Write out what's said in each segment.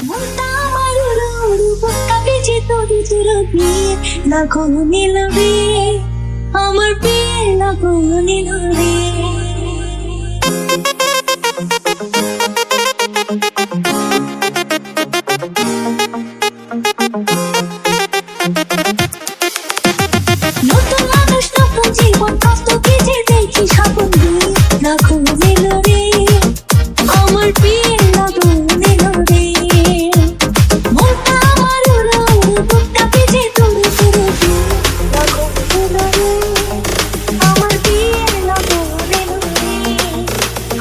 মনটা আমার উড়ো উড়ো বুকটা বেজে তোর জুড়বি লাখো নিলবি আমার বিয়ে লাখো নিলবি নতুন মানুষ নতুন জীবন কষ্ট বেজে দেখি স্বপ্ন দিয়ে লাখো নিলবি আমার বিয়ে লাখো নিলবি মনটা আমার উড়ো উড়ো বুকটা বেজে তোর জুড়বি লাখো নিলবি আমার বিয়ে লাখো নিলবি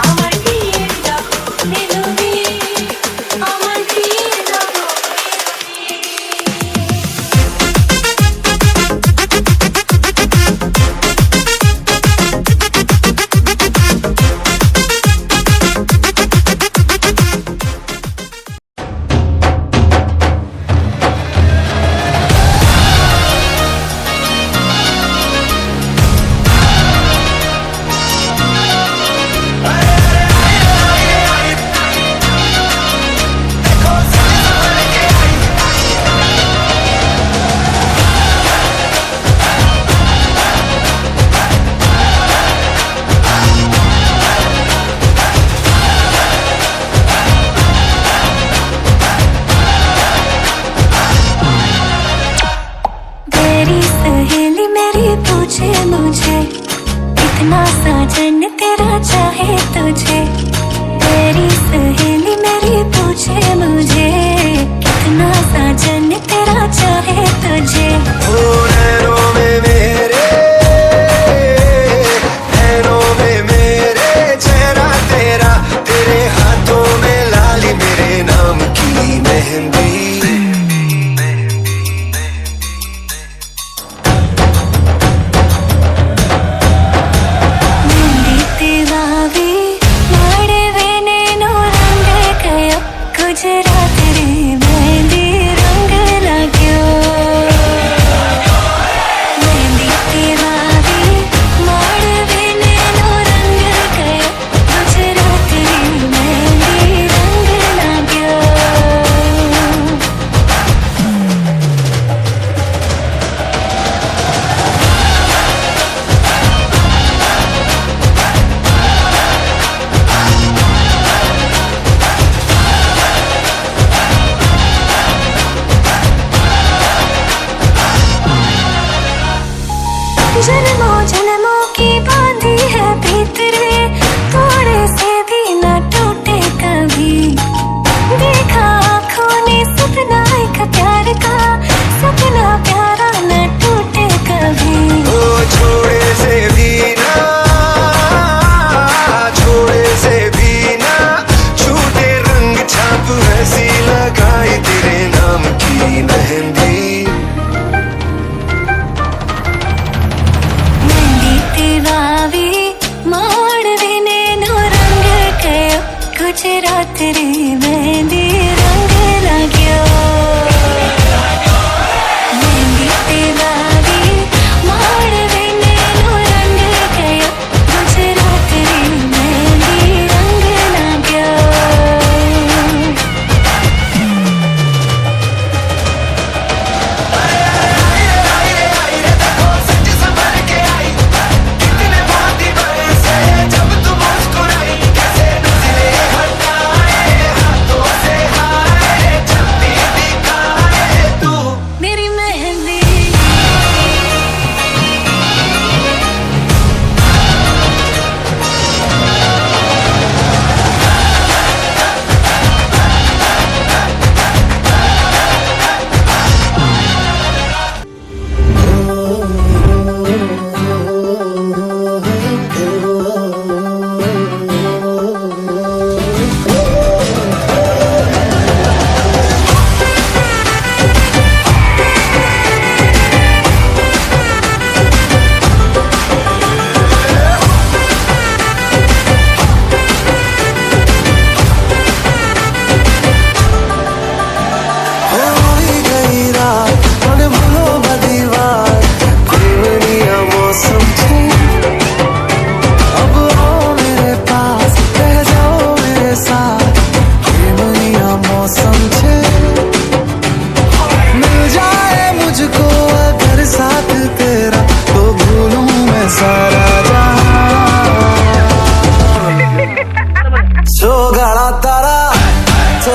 আমার বিয়ে লাখো নিলবি আমার বিয়ে লাখো तेरी सहेली मेरी पूछे मुझे कितना साजन तेरा चाहे तुझे तेरी सहेली मेरी पूछे मुझे कितना साजन तेरा चाहे तुझे नैनों में मेरे नैनों में मेरे चेहरा तेरा तेरे हाथों में लाली मेरे नाम की मेहंदी ಮೆಂದಿತಿವಾವಿ ಮಾಡುವೆ ನೇನು ರಂಗ ಕಯ ಗುಜರಾತ್ ರೇ ಮೆಹಂದಿ ರಂಗ लाग्यो ಮೆಂದಿತಿವಾವಿ ಮಾಡುವೆ ನೇನು ರಂಗ ಕಯ ಗುಜರಾತ್ ರೇ ಮೆಹಂದಿ ರಂಗ लाग्यो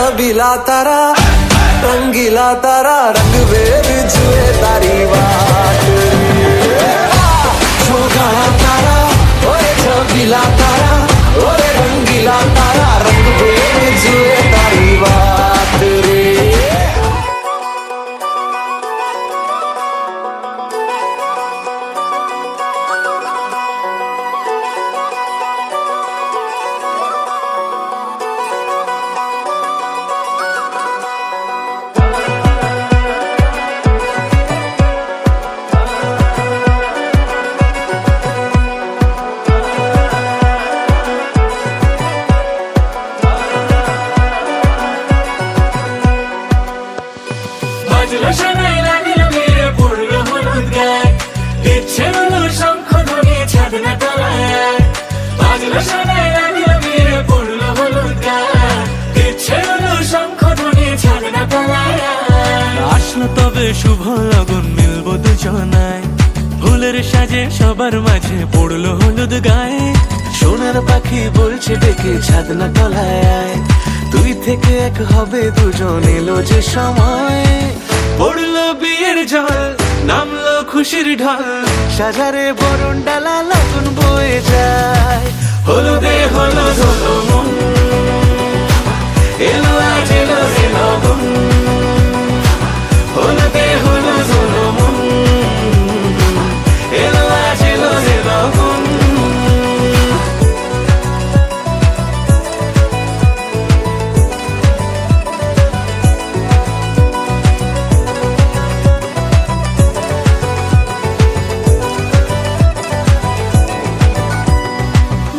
छबीला तारा रंगीला तारा रंग वेर जुए तारी बात शोभा तारा ओए छबीला तारा ओए रंगीला तारा रंग वेर जुए तारी बात रे বাজলো শোনাই লাগিল মেরে পড়লো হলুদ গায়ে ইচ্ছে হলো শঙ্খ ধরে ছাদনা তলায় বাজলো শোনাই লাগিল মেরে পড়লো হলুদ গায়ে ইচ্ছে হলো শঙ্খ ধরে ছাদনা তলায় আসলো তবে শুভ লগন মিলবো দুজনায় ফুলের সাজে সবার মাঝে পড়লো হলুদ গায়ে সোনার পাখি বলছে ডেকে ছাদনা তলায় তুই থেকে এক হবে দুজন এলো যে সময় পড়লো বিয়ের জল নামলো খুশির ঢল সাজারে বরণ ডালা লগন বয়ে যায় হলুদে হলুদ হলো মন এলো আজ এলো রে লগন হলুদে হলুদ হলো মন এলো আজ এলো রে লগন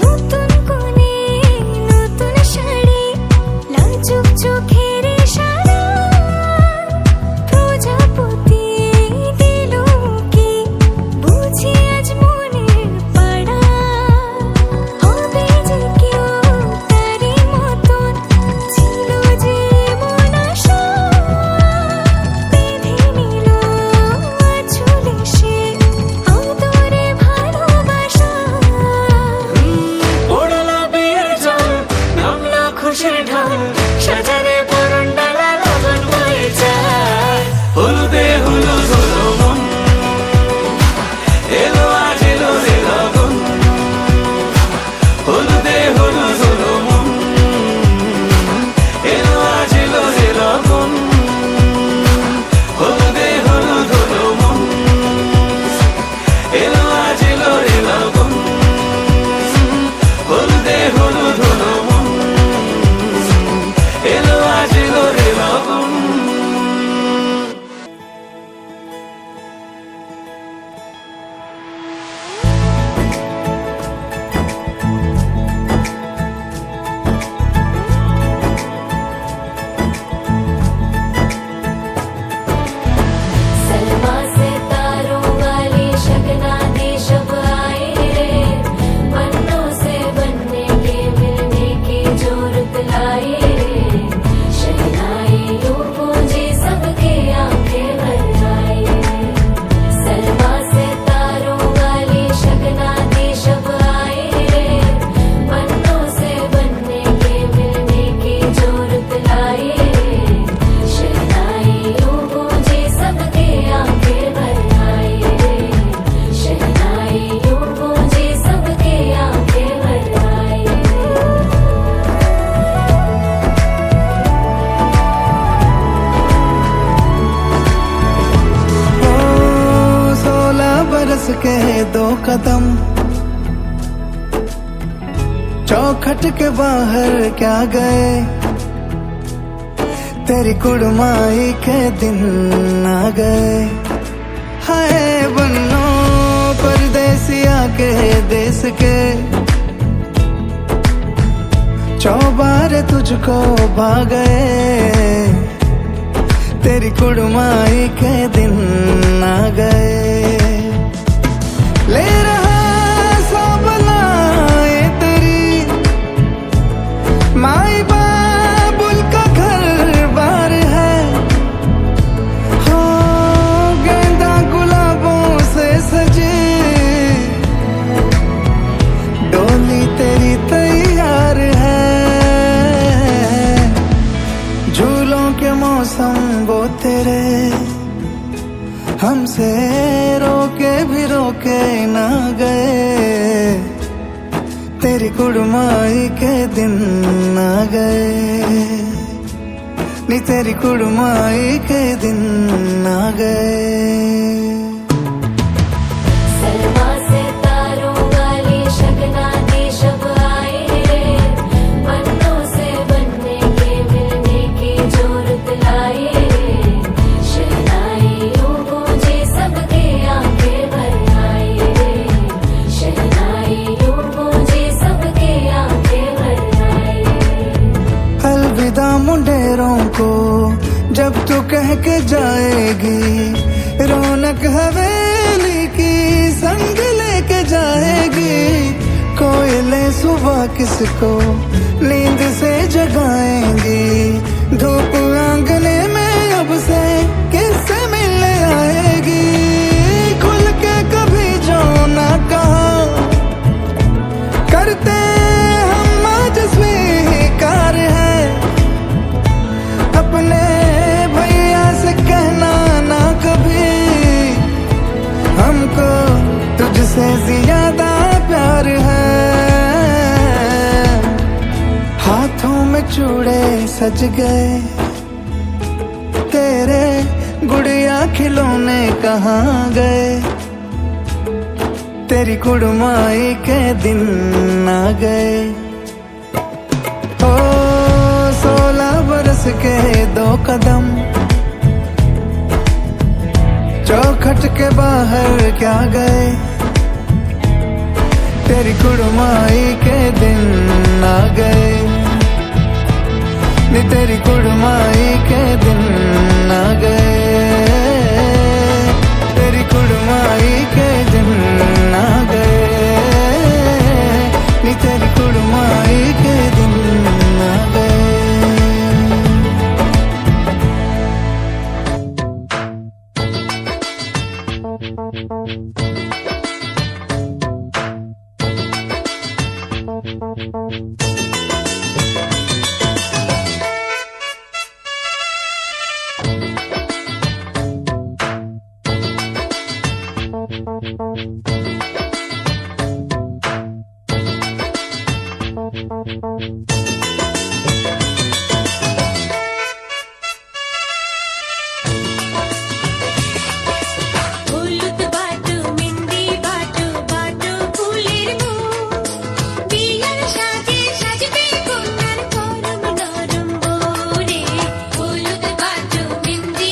নতুন কোণে নতুন শাড়ি লাজুক চোখের ইশারা প্রজাপতি দিল কি বুঝি আজ মনের পাড়া হবে যে কেউ তারি মতন ছিল যে মন আশা বেঁধে নিল আঁচলে সে আদরে ভালোবাসা পড়লো বিয়ের জল নামলো খুশির ঢল সাজারে বরণ ডালা লগন বয়ে যায় হলুদে হলুদ হলো মন এলো আজ এলো রে লগন হলুদে হলুদ হলো মন এলো আজ এলো রে লগন হলুদে হলুদ হলো মন এলো আজ এলো রে লগন হলুদে হলুদ হলো মন এলো আজ এলো রে লগন सलमा से तारों वाली शगना दे शब आए रे बनों से बनने के मिलने की जोरत लाए रे शहनाई यूं गूंजे सबके आंखें भर आए सलमा से तारों वाली शगना दे शब आए रे बनों से बनने के मिलने की जोरत लाए रे शहनाई यूं गूंजे सबके आंखें भर आए रे शहनाई यूं गूंजे सबके आंखें भर आए ओ 16 बरस के 2 कदम चौखट के बाहर क्या गए तेरी कुड़माई के दिन आ गए हाय बन्नो परदेसिया के देश के चौबारे तुझको भा गए तेरी कुड़माई के दिन आ गए ले रहा सब लाए तेरी माई बाबुल का घर बार है हो गेंदा गुलाबों से सजे डोली तेरी तैयार है झूलों के मौसम वो तेरे हमसे रोके भी रोके ना गए, तेरी कुड़माई के दिन आ गए, नी तेरी कुड़माई के दिन आ गए। सलमा से तारों वाली शगना देश अब आए रे, पन्नों से बनने के मिलने की जोरत लाए रे, शहनाइयों गूंजे सबके आंखें भर आए रे, शहनाइयों गूंजे सबके आंखें भर आए रे। अलविदा मुंडेरों को जब तू कह के जाएगी, रौनक हवेली की संग लेके जाएगी, कोयले सुबह किसको नींद से जगाएंगी, धूप आंगने में अब से किससे मिलने आएगी, खुल के कभी जो ना कहा करते हम आज स्वीकार है, अपने भैया से कहना ना कभी, हमको तुझसे ज्यादा प्यार है। हाथों में चूड़े सज गए, तेरे गुड़िया खिलौने कहाँ गए, तेरी कुड़माई के दिन आ गए। ओ 16 बरस के 2 कदम चौखट के बाहर क्या गए, तेरी कुड़माई के दिन आ गए, नी तेरी कुड़माई के दिन आ गए, तेरी कुड़माई के दिन आ गए, नी तेरी कुड़माई के दिन आ गए। হলুদ বাটু মেহেন্দি বাটু বাটু ফুলের বউ, বিয়ার সাজে সাজবে কন্যার পরম নরম বউ রে। হলুদ বাটু মেহেন্দি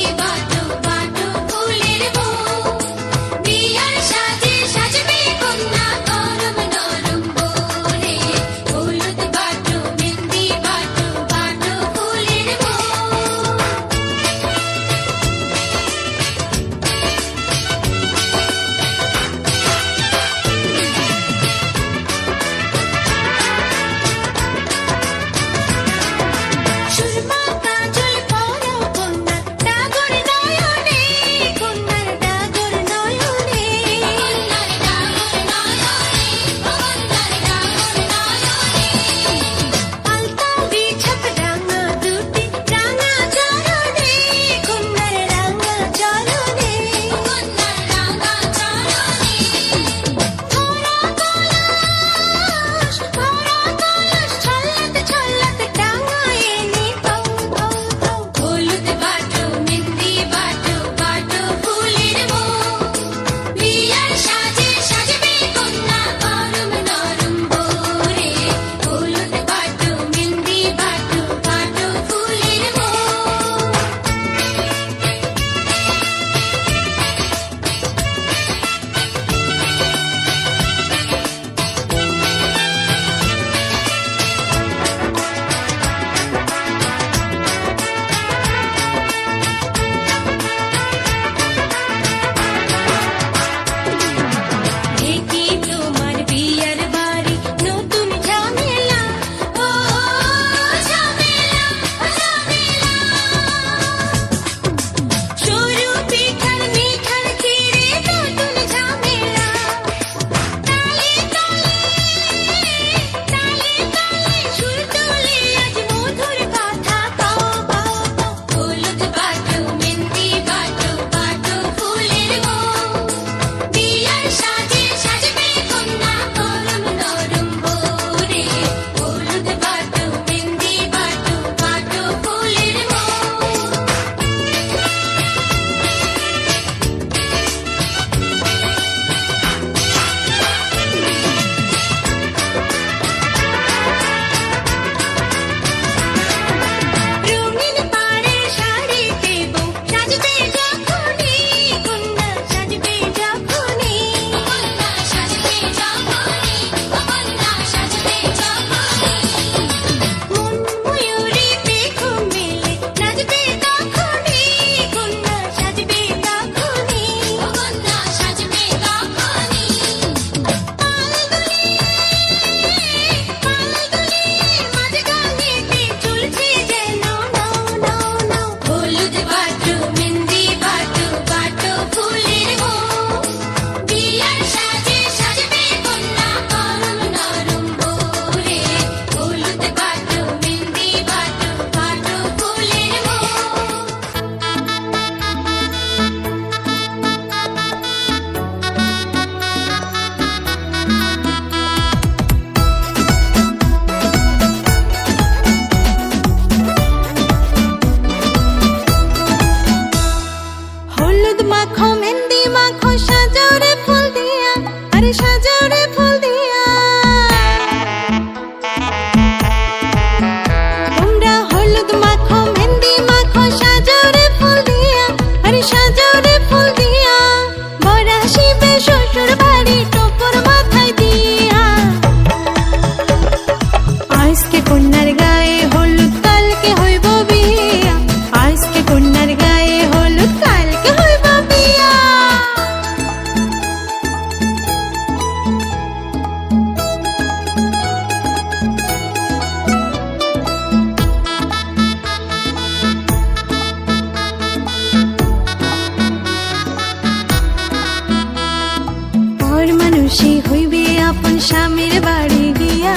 মানুষই হইবে আপন স্বামীর বাড়ি গিয়া,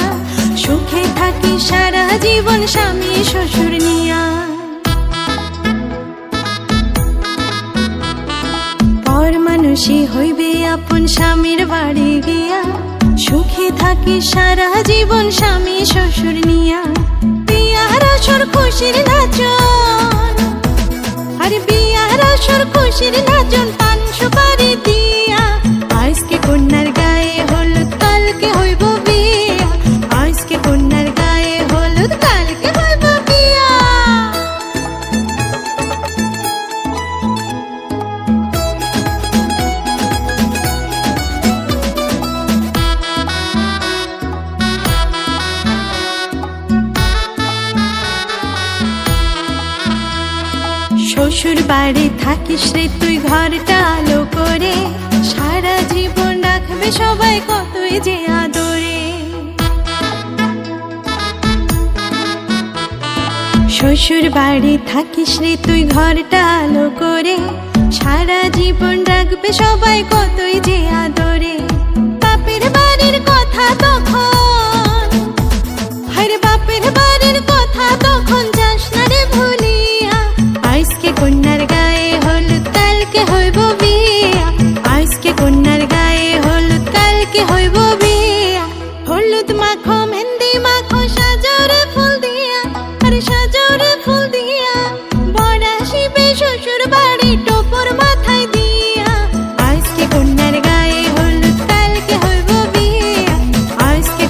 সুখে থাকি সারা জীবন স্বামী শ্বশুর নিয়া। পর মানুষই হইবে আপন স্বামীর বাড়ি গিয়া, সুখে থাকি সারা জীবন স্বামী শ্বশুর নিয়া। বিয়ার আসর খুশির নাচন, আরে বিয়ার আসর খুশির নাচন, পান সুপারি দিয়া। আজকে কন্যার গায়ে হলুদ, কালকে হইব বিয়া। আজকে কন্যার গায়ে হলুদ, কালকে হইব বিয়া। শ্বশুর বাড়ি থাকিস রে তুই ঘরটা আলো করে, সারা জীবন রাখবে সবাই কতই যে আদরে। শ্বশুর বাড়ি থাকিস রে তুই ঘরটা আলো করে, সারা জীবন রাখবে সবাই কতই যে আদরে। বাপের বাড়ির কথা তখন, হরে বাপের বাড়ির কথা তখন যাস না রে ভুলিয়া। আজকে কন্যার গায়ে হলুদ, কালকে হইব বিয়া। আজকে কন্যার গায়ে হলুদ, কালকে হইব বিয়া। হলুদ মাখো, মেহেন্দি মাখো, সাজরে ফুল দিয়া, আরে সাজরে ফুল দিয়া। বড়া শিবে শ্বশুর বাড়ি, টোপর মাথায় দিয়া। আজকে কন্যার গায়ে হলুদ, কালকে হইব বিয়া। আজকে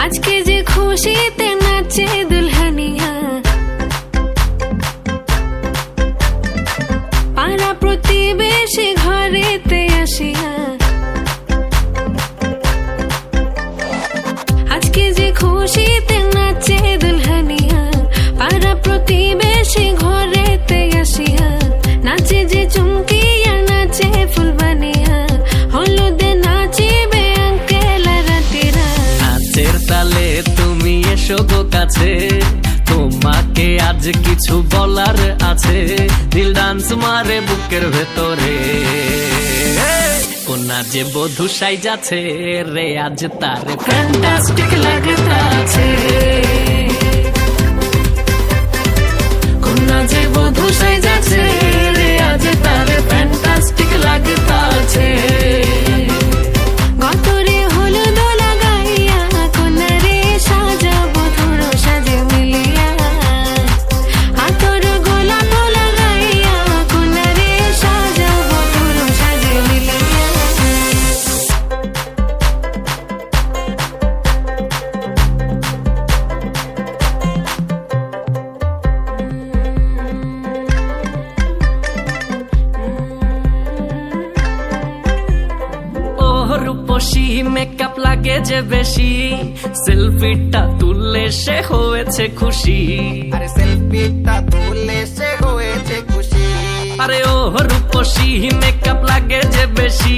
আজকে যে খুশিতে নাচে দুলহানিয়া, পাড়া প্রতিবেশী ঘরেতে আসিয়া, আজকে যে খুশিতে নাচে দুলহানিয়া, পাড়া প্রতিবেশী ঘরেতে আসিয়া, নাচে যে চুমকিয়া নাচে ফুলবানিয়া, হলুদে নাচিবে আঙ্কেল রাতেরা। নাচের তালে তুমি এসো গো কাছে, তোমাকে আজ কিছু বলার আছে, দিল ডান্স মারে বুকের ভেতরে। কোনা যে বধূ সাইজাছে রে আজ তার ফ্যান্টাস্টিক লাগতাছে, কোনা যে বধূ সাইজাছে রে আজ তার ফ্যান্টাস্টিক লাগতাছে। গতরে হলুদ লাগাইয়া কোনারে সাজাবো ধুরো সাজে মিলিয়া, হাতর গোলাপ লাগাইয়া কোনারে সাজাবো ধুরো সাজে মিলিয়া। ও রূপসী মেকআপ লাগে যে বেশি, সেলফিটা তুললে সে হয়েছে খুশি। আরে সেলফিটা তুলে সে হয়েছে খুশি। আরে ও রূপসী মেকআপ লাগে যে বেশি,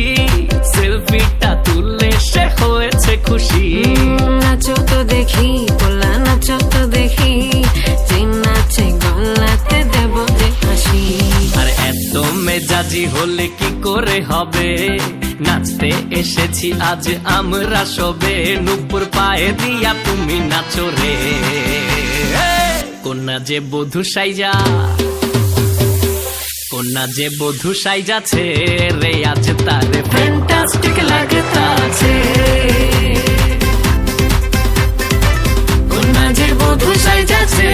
সেলফিটা তুললে সে হয়েছে খুশি। নাচো তো দেখি পোলা নাচো তো দেখি, যে নাচে গলাতে দেব যে হাসি। আর এত মেজাজি হলে কি করে হবে, নাচতে এসেছি আজ আমরা সবে, নুপুর পায়ে দিয়া তুমি নাচো রে। কোনা যে বধূ সাইজা, কোনা যে বধূ সাইজাছে রে আজ তারে ফ্যান্টাস্টিক লাগতাছে, কোনা যে বধূ সাইজাছে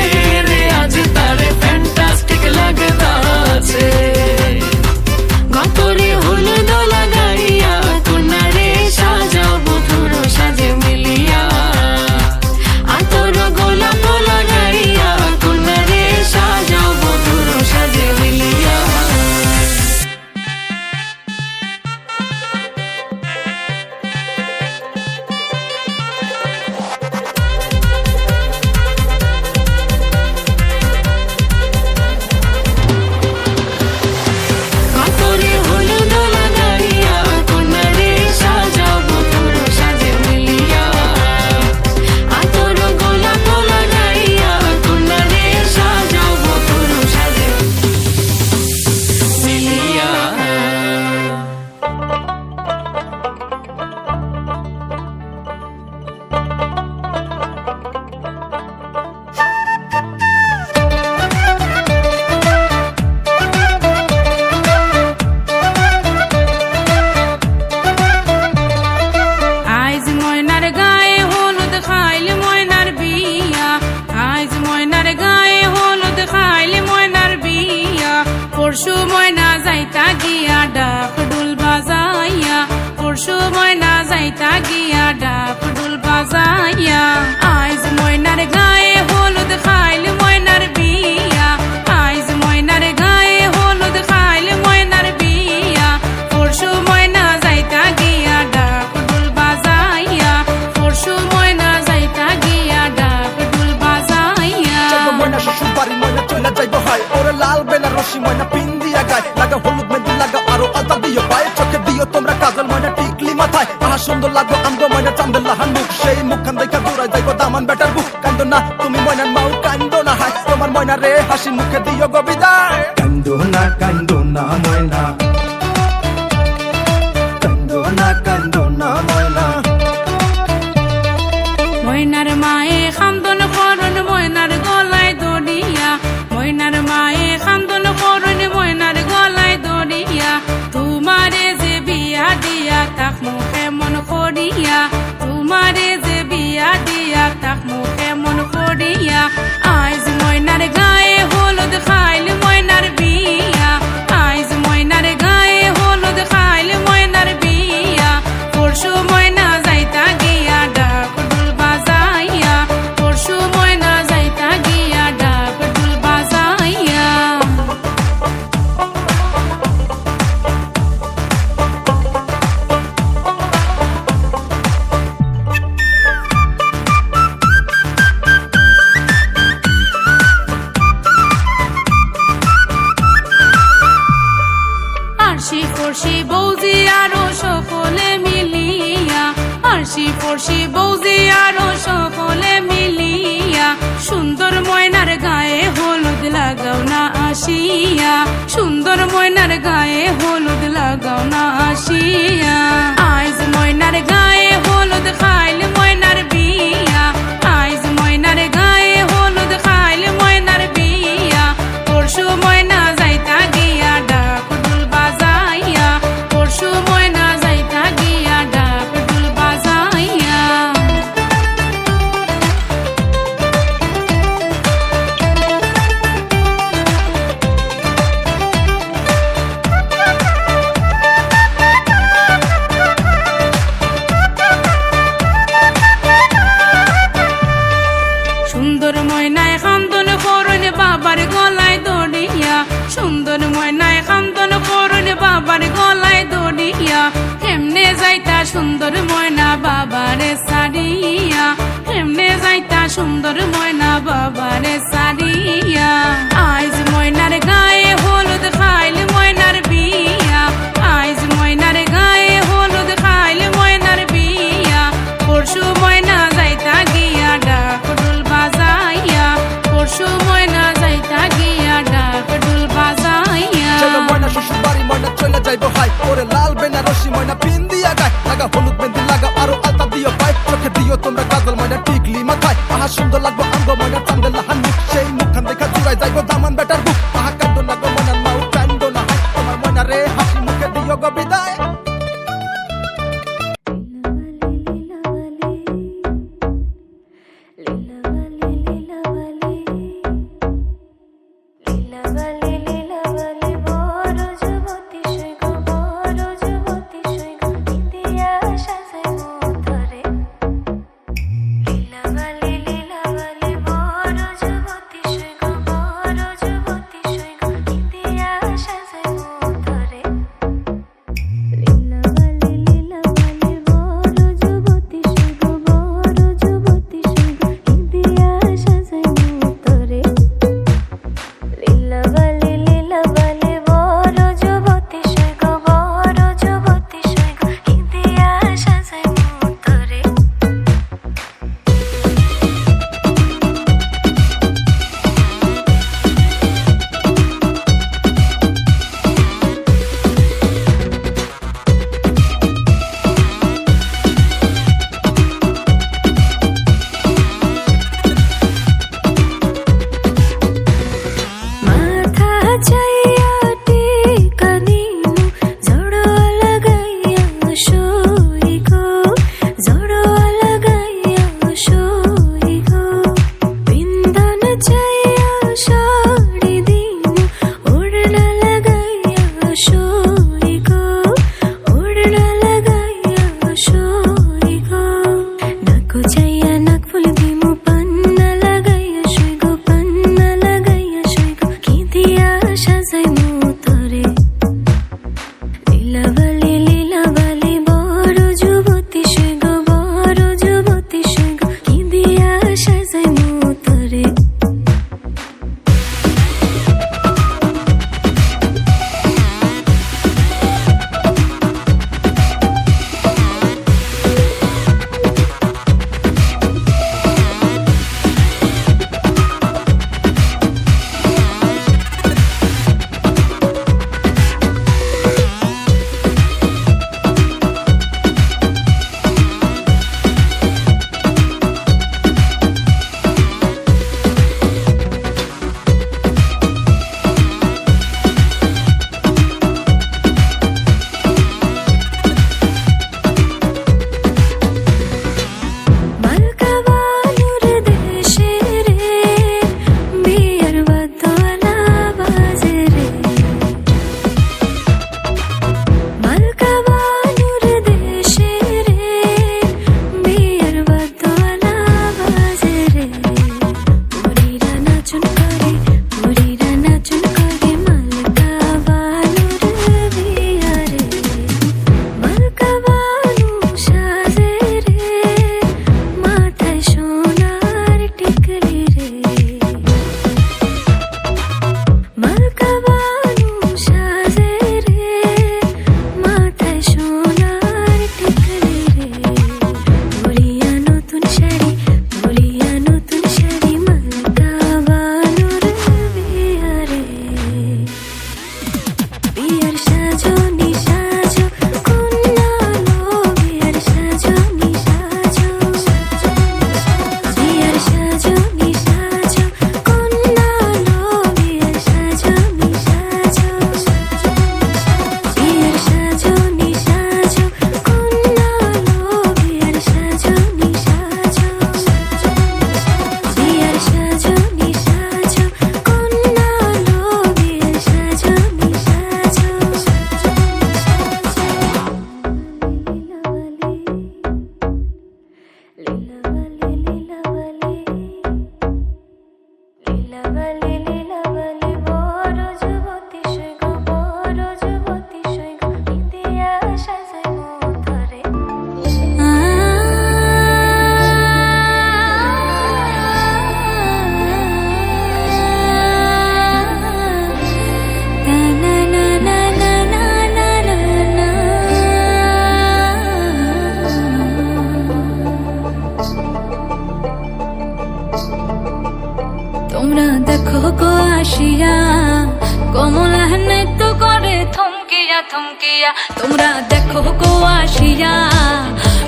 রে আজ তারে ফ্যান্টাস্টিক লাগতাছে। গতরে হলুদ লাগাইয়া কোনারে সাজাবো ধুরো সাজে মিলিয়া, আতর গোলাপ লাগাইয়া কোনারে সাজাবো ধুরো সাজে মিলিয়া। গতরে হলুদ লাগাইয়া কোনারে সাজাবো ধুরো সাজে মিলিয়া, আতর গোলাপ লাগাইয়া কোনারে সাজাবো ধুরো সাজে মিলিয়া। আইজ ময়নার গায়ে হলুদ খাইলে ময়নার বিয়া, আইজ ময়নার গায়ে হলুদ খাইলে ময়নার বিয়া, পরশু ময়না যাইতা গিয়া ডাক ডুল বাজাইয়া, পরশু ময়না যাইতা গিয়া ডাক ডুল বাজাইয়া। আইজ ময়নার গায়ে হলুদ খাইলে ময়নার বিয়া, আইজ ময়নার গায়ে হলুদ খাইলে ময়নার বিয়া, পরশু ময়না যাইতা গিয়া ডাক ডুল বাজাইয়া, পরশু ময়না যাইতা গিয়া ডাক ডুল বাজাইয়া। ময়না শ্বশুর বাড়ি ময়না চলে যাইব হাই, ওরে লাল বেলা রশি ময়না পিন দিয়া গায়, লাগা হলুদ মেহেন্দি লাগা আরো আদা দিও পায়ে, চোখে দিও তোমরা কাজল ময়না টিকলি মাথায়, আহা সুন্দর লাগো আন্দ ময়না চান্দের লাহান মুখ, সেই মুখখান দেখা দূরাই যাইব দামান বেটার বুক। কান্দো না তুমি ময়নার মাও কান্দো না হায়, তোমার ময়না রে হাসি মুখে দিও গো বিদায়। কান্দো না ময়না, কান্দো না ময়না। ময়নার মায়ে খান্দন করন ময়নার গলায় দড়িয়া, ময়নার মায়ে খান্দন করন ময়নার গলায় দড়িয়া, তোমারে যে বিয়া দিয়া তাক মুখে মন করিয়া, তোমারে যে বিয়া দিয়া তাক মুখে মন করিয়া। আইজ ময়নার গায়ে হলুদ খাইলে ময়নার বিয়া, আইজ ময়নার গায়ে হলুদ খাইলে ময়নার বিয়া, পরশু ময়না যাইতা গিয়া ডাক ডুল বাজা আশি পড়শি বৌজি আরো সকলে মিলিয়া সুন্দর ময়নার গায়ে হলুদ লাগাও না আসিয়া সুন্দর ময়নার গায়ে হলুদ লাগাও না আসিয়া আইজ ময়নার গায়ে হলুদ খাইল ময়নার বিয়া আইজ ময়নার গায়ে হলুদ খাইল ময়নার বিয়া পরশু ময়না যাইতা গিয়া ডাক ঢোল বাজাইয়া পরশু ময়না যাইতা গিয়া ডাক ঢোল বাজাইয়া সুন্দর ময়নায় খান্দন করুন বাবার গলায় দড়িয়া সুন্দর ময়নায় খান্দন করুন বাবার গলায় দড়িয়া কেমনে যাইতা সুন্দর ময়না বাবারে সারিয়া কেমনে যাইতা সুন্দর ময়না বাবারে সারিয়া আইজ ময়নার গায়ে হলুদ খাইল ময়নার বিয়া আইজ ময়নার গায়ে হলুদ খাইল ময়নার বিয়া পরশু ময়না যাইতা গিয়া ডাক ঢোল বাজাইয়া পরশু ময়না যাইতা গিয়া ডাক ঢোল বাজাইয়া চলো ময়না শ্বশুর বাড়ি ময়না চলে যাইবো হাই ওরে লাল বেনারসি ময়না পিন দিয়া গায় লাগা হলুদ মেহেন্দি লাগা আরো আলতা দিও পাই চোখে দিও তোমরা কাজল ময়না টিকলি মাথায় আহা সুন্দর লাগবো আমগো ময়না চান্দের লাহান মুখ সেই মুখখান দেখা জুড়াই যাইবো দামান বেটার বুক আহা কান্দো লাগবো ময়নার মাউ কান্দো না হাই তোমার ময়না রে হাসি মুখে দিও গো বিদায় লীলাবালি লীলাবালি বড় যুবতী সৈগ বড় যুবতী সৈগ ইন্দিয়া সাজাই ধরে লীলাবালি লীলাবালি তোমরা দেখো গো আসিয়া কমলা নৃত্য করে থমকিয়া থমকিয়া তোমরা দেখো গো আসিয়া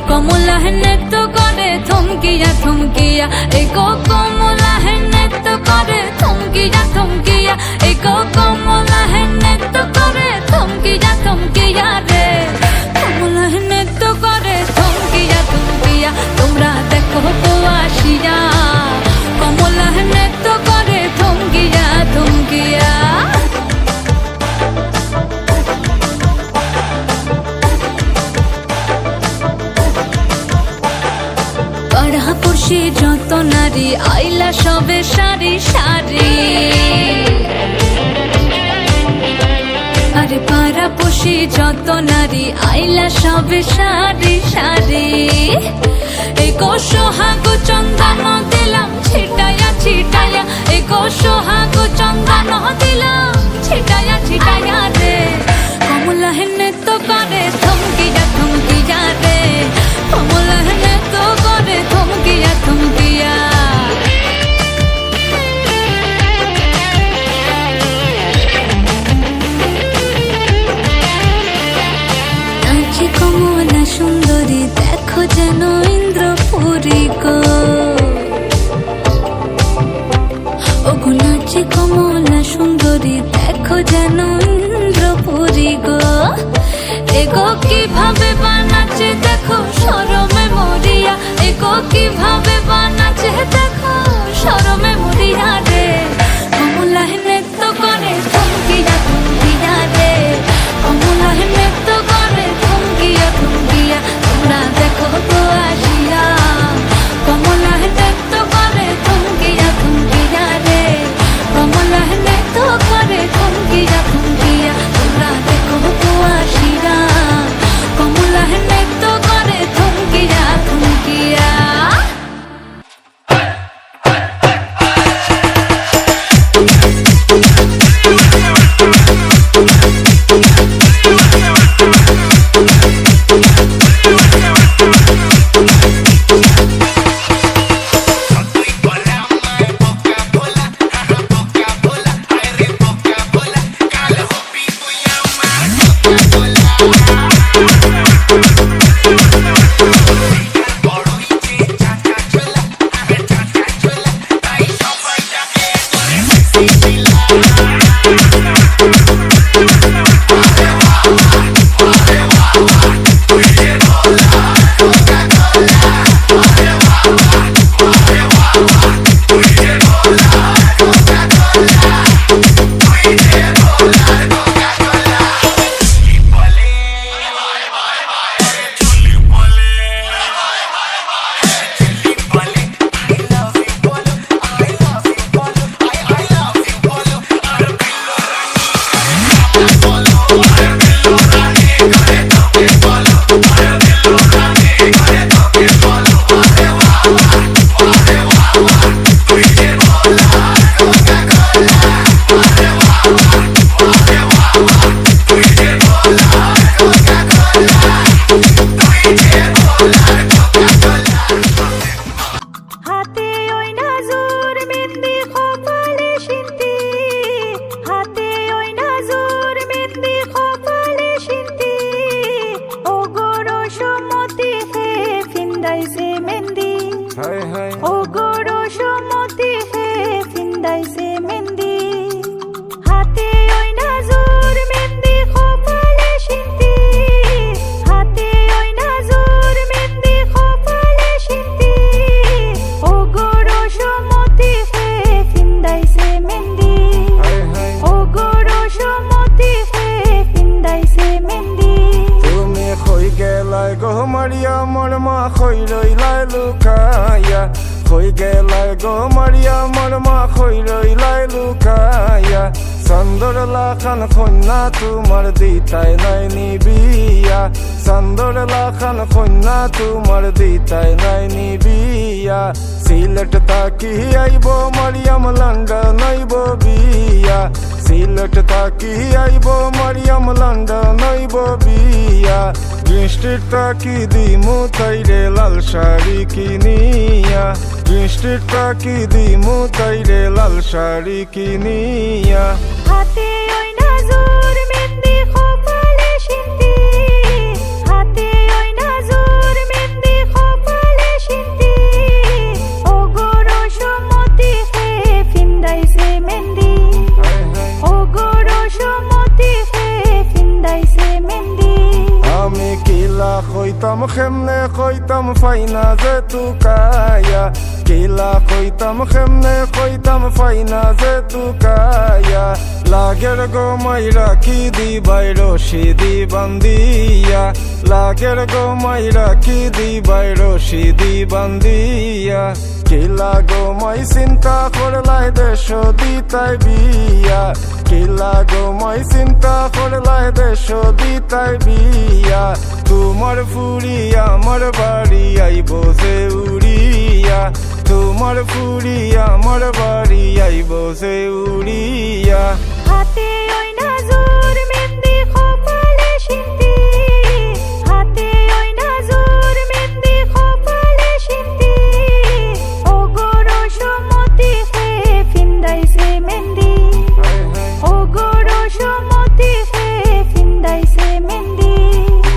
কমলা নৃত্য করে থমকিয়া থমকিয়া এই গো কমলা নৃত্য করে থমকিয়া থমকিয়া এই গো কমলা নৃত্য করে থমকিয়া থমকিয়া রে কমলা নৃত্য করে থমকিয়া থমকিয়া তোমরা দেখো গো আসিয়া কমলা নৃত্য করে থমকিয়া থমকিয়া পাড়াপড়শি যত নারী আইলা সবে সারি সারি আরে পাড়াপড়শি যত নারী আইলা সবে সারি সারি এই গো সোহাগ চন্দন দিলাম ছিটায়া ছিটায়া এই গো সোহাগ চন্দন দিলাম ছিটায়া ছিটায়া রে কমলা নৃত্য করে থমকিয়া থমকিয়া রে কমলা নৃত্য করে থমকিয়া থমকিয়া নাচে কমলা সুন্দরী দেখো যেন ইন্দ্রপুরী গো ওগো নাচে কমলা সুন্দরী দেখো যেন ইন্দ্রপুরী গো এগো কিভাবে বানাচ্ছে দেখো শরমে মরিয়া এগো কিভাবে বানাচ্ছে দেখো শরমে মরিয়া রে কমলা নৃত্য করে থমকিয়া থমকিয়া রে কমলা নৃত্য করে থমকিয়া থমকিয়া তোমরা দেখো গো আসিয়া কমলা নৃত্য করে থমকিয়া থমকিয়া রে কমলা নৃত্য করে থমকিয়া থমকিয়া তোমরা দেখো গো আসিয়া কমলা নৃত্য করে থমকিয়া থমকিয়া হাতে ওই নাজুর মেহেন্দি কপালে সিন্তি হাতে ওই নাজুর মেহেন্দি কপালে সিন্তি ও গরো সমতি হে ফিন্দাইছে মেহেন্দি ও গরো সমতি হে ফিন্দাইছে মেহেন্দি হাতে ওই নাজুর মেহেন্দি কপালে সিন্তি হাতে ওই নাজুর মেহেন্দি কপালে সিন্তি ও গরো সমতি হে ফিন্দাইছে মেহেন্দি ও গরো সমতি হে ফিন্দাইছে মেহেন্দি তুমি কই গেলাই গো মারিয়া মোর মা কই রইলাই লুকাইয়া কই গেলাই গো মারিয়া মোর মা কই রইলাই লুকাইয়া চন্দর লাখান কন্যা তোমার দিতাই নাই নিবিয়া চন্দর লাখান কন্যা তোমার দিতাই নাই নিবিয়া সিলেট তাকি আইব মারিয়াম লন্ডন আইব বিয়া সিলেট তাকি আইব মারিয়াম লন্ডন আইব বিয়া বৃষ্টির তাকি দিমু তাইরে লাল শাড়ি কিনিয়া গ্রিন স্ট্রিট তাকি দিমু তাইরে লাল শাড়ি কিনিয়া হাতে ওই নাজুর মেহেন্দি কপালে সিন্দি হাতে ওই নাজুর মেহেন্দি কপালে সিন্দি ও গরো সমতি হে ফিন্দাইছে মেহেন্দি ও গরো সমতি হে ফিন্দাইছে মেহেন্দি আমি কিলা কইতাম খেমনে কইতাম ফাইনা যে তুকায়া কিলা কইতাম খেমনে কইতাম ফাইনা যে তুকায়া লাগের গো মাইরা কি দিবাই রশি দি বান্দিয়া লাগের গো মাইরা কি দিবাই রশি দি বান্দিয়া কিলা গো মাই চিন্তা করলাই দেশ দিতাই বিয়া কিলা গো মাই চিন্তা করলাই দেশ দিতাই বিয়া তোমার ফুরি আমার বাড়ি আইব যে উড়িয়া তোমার ফুরি আমার বাড়ি আইব যে উড়িয়া হাতে ওই নাজুর মেহেন্দি কপালে সিন্দি